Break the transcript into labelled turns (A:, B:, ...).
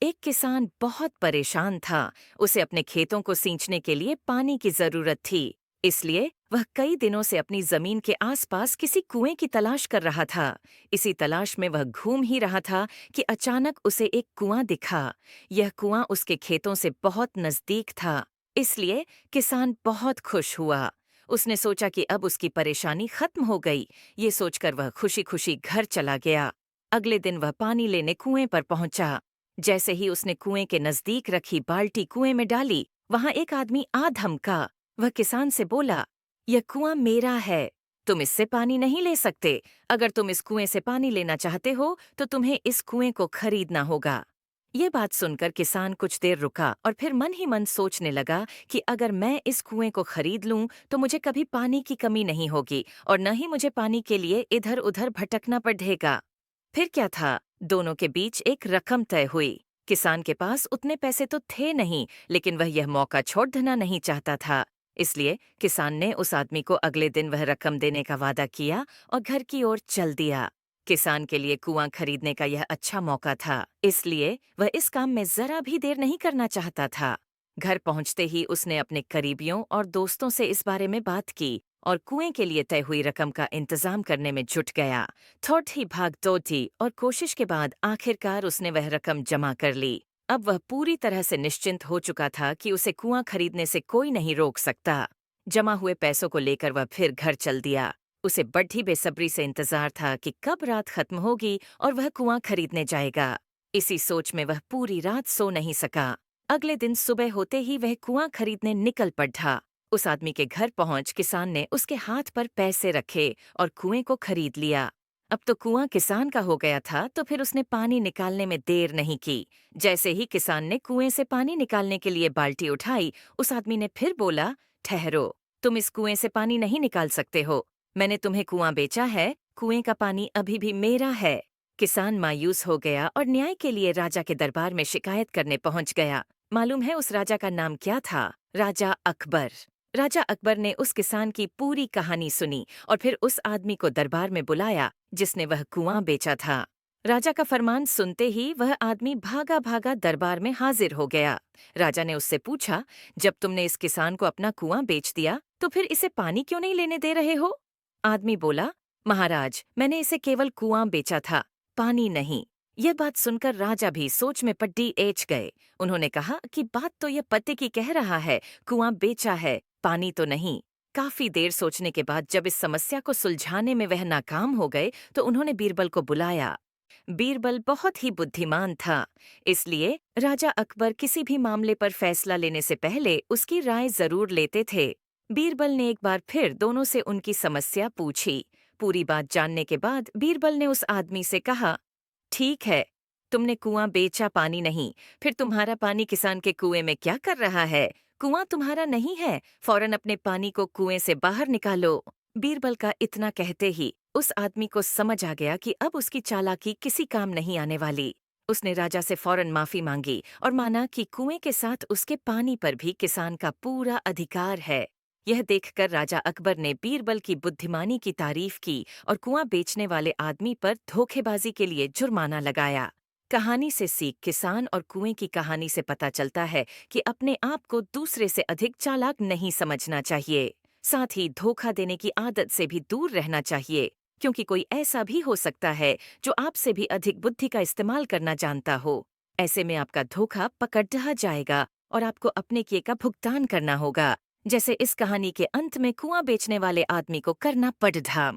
A: एक किसान बहुत परेशान था। उसे अपने खेतों को सींचने के लिए पानी की जरूरत थी। इसलिए वह कई दिनों से अपनी जमीन के आसपास किसी कुएं की तलाश कर रहा था। इसी तलाश में वह घूम ही रहा था कि अचानक उसे एक कुआं दिखा। यह कुआं उसके खेतों से बहुत नजदीक था। इसलिए किसान बहुत खुश हुआ। उसने सोचा कि अब उसकी परेशानी खत्म हो गई। ये सोचकर वह खुशी खुशी घर चला गया। अगले दिन वह पानी लेने कुएं पर पहुंचा। जैसे ही उसने कुएं के नजदीक रखी बाल्टी कुएं में डाली, वहां एक आदमी आ धमका। वह किसान से बोला, यह कुआं मेरा है, तुम इससे पानी नहीं ले सकते। अगर तुम इस कुएं से पानी लेना चाहते हो तो तुम्हें इस कुएं को खरीदना होगा। ये बात सुनकर किसान कुछ देर रुका और फिर मन ही मन सोचने लगा कि अगर मैं इस कुएं को खरीद लूं तो मुझे कभी पानी की कमी नहीं होगी और न ही मुझे पानी के लिए इधर उधर भटकना पड़ेगा। फिर क्या था, दोनों के बीच एक रकम तय हुई। किसान के पास उतने पैसे तो थे नहीं, लेकिन वह यह मौका छोड़ना नहीं चाहता था। इसलिए किसान ने उस आदमी को अगले दिन वह रकम देने का वादा किया और घर की ओर चल दिया। किसान के लिए कुआं खरीदने का यह अच्छा मौका था, इसलिए वह इस काम में जरा भी देर नहीं करना चाहता था। घर पहुंचते ही उसने अपने करीबियों और दोस्तों से इस बारे में बात की और कुएं के लिए तय हुई रकम का इंतजाम करने में जुट गया। थोड़ी भाग दौड़ थी और कोशिश के बाद आखिरकार उसने वह रकम जमा कर ली। अब वह पूरी तरह से निश्चिंत हो चुका था कि उसे कुआं खरीदने से कोई नहीं रोक सकता। जमा हुए पैसों को लेकर वह फिर घर चल दिया। उसे बड़ी बेसब्री से इंतजार था कि कब रात खत्म होगी और वह कुआं खरीदने जाएगा। इसी सोच में वह पूरी रात सो नहीं सका। अगले दिन सुबह होते ही वह कुआं खरीदने निकल पड़ा। उस आदमी के घर पहुंच किसान ने उसके हाथ पर पैसे रखे और कुएं को खरीद लिया। अब तो कुआं किसान का हो गया था, तो फिर उसने पानी निकालने में देर नहीं की। जैसे ही किसान ने कुएं से पानी निकालने के लिए बाल्टी उठाई, उस आदमी ने फिर बोला, ठहरो, तुम इस कुएं से पानी नहीं निकाल सकते हो। मैंने तुम्हें कुआं बेचा है, कुएं का पानी अभी भी मेरा है। किसान मायूस हो गया और न्याय के लिए राजा के दरबार में शिकायत करने पहुंच गया। मालूम है उस राजा का नाम क्या था? राजा अकबर। राजा अकबर ने उस किसान की पूरी कहानी सुनी और फिर उस आदमी को दरबार में बुलाया जिसने वह कुआं बेचा था। राजा का फरमान सुनते ही वह आदमी भागा भागा दरबार में हाजिर हो गया। राजा ने उससे पूछा, जब तुमने इस किसान को अपना कुआं बेच दिया तो फिर इसे पानी क्यों नहीं लेने दे रहे हो? आदमी बोला, महाराज, मैंने इसे केवल कुआं बेचा था, पानी नहीं। यह बात सुनकर राजा भी सोच में पड्डी एच गए। उन्होंने कहा कि बात तो यह पते की कह रहा है, कुआं बेचा है, पानी तो नहीं। काफी देर सोचने के बाद जब इस समस्या को सुलझाने में वह नाकाम हो गए तो उन्होंने बीरबल को बुलाया। बीरबल बहुत ही बुद्धिमान था, इसलिए राजा अकबर किसी भी मामले पर फैसला लेने से पहले उसकी राय जरूर लेते थे। बीरबल ने एक बार फिर दोनों से उनकी समस्या पूछी। पूरी बात जानने के बाद बीरबल ने उस आदमी से कहा, ठीक है, तुमने कुआं बेचा, पानी नहीं, फिर तुम्हारा पानी किसान के कुएं में क्या कर रहा है? कुआं तुम्हारा नहीं है, फौरन अपने पानी को कुएं से बाहर निकालो। बीरबल का इतना कहते ही उस आदमी को समझ आ गया कि अब उसकी चालाकी किसी काम नहीं आने वाली। उसने राजा से फौरन माफी मांगी और माना कि कुएं के साथ उसके पानी पर भी किसान का पूरा अधिकार है। यह देखकर राजा अकबर ने बीरबल की बुद्धिमानी की तारीफ की और कुआं बेचने वाले आदमी पर धोखेबाजी के लिए जुर्माना लगाया। कहानी से सीख, किसान और कुएं की कहानी से पता चलता है कि अपने आप को दूसरे से अधिक चालाक नहीं समझना चाहिए। साथ ही धोखा देने की आदत से भी दूर रहना चाहिए, क्योंकि कोई ऐसा भी हो सकता है जो आपसे भी अधिक बुद्धि का इस्तेमाल करना जानता हो। ऐसे में आपका धोखा पकड़ जाएगा और आपको अपने किए का भुगतान करना होगा, जैसे इस कहानी के अंत में कुआं बेचने वाले आदमी को करना पड़ा।